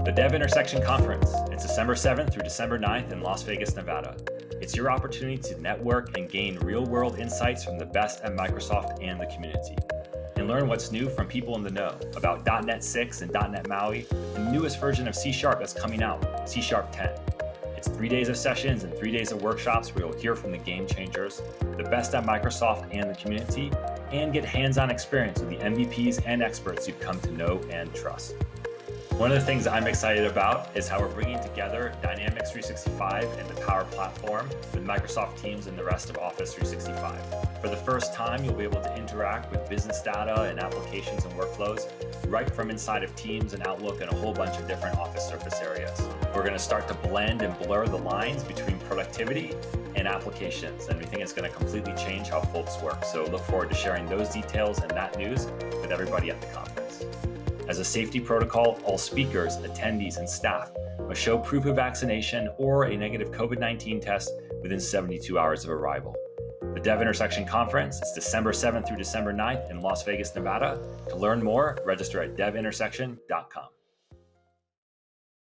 The DEVintersection Conference. It's December 7th through December 9th in Las Vegas, Nevada. It's your opportunity to network and gain real-world insights from the best at Microsoft and the community. And learn what's new from people in the know about .NET 6 and .NET MAUI and the newest version of C# that's coming out, C# 10. It's 3 days of sessions and 3 days of workshops where you'll hear from the game changers, the best at Microsoft and the community, and get hands-on experience with the MVPs and experts you've come to know and trust. One of the things I'm excited about is how we're bringing together Dynamics 365 and the Power Platform with Microsoft Teams and the rest of Office 365. For the first time, you'll be able to interact with business data and applications and workflows right from inside of Teams and Outlook and a whole bunch of different Office surface areas. We're going to start to blend and blur the lines between productivity and applications, and we think it's going to completely change how folks work. So look forward to sharing those details and that news with everybody at the conference. As a safety protocol, all speakers, attendees, and staff must show proof of vaccination or a negative COVID-19 test within 72 hours of arrival. The DEVintersection Conference is December 7th through December 9th in Las Vegas, Nevada. To learn more, register at DEVintersection.com.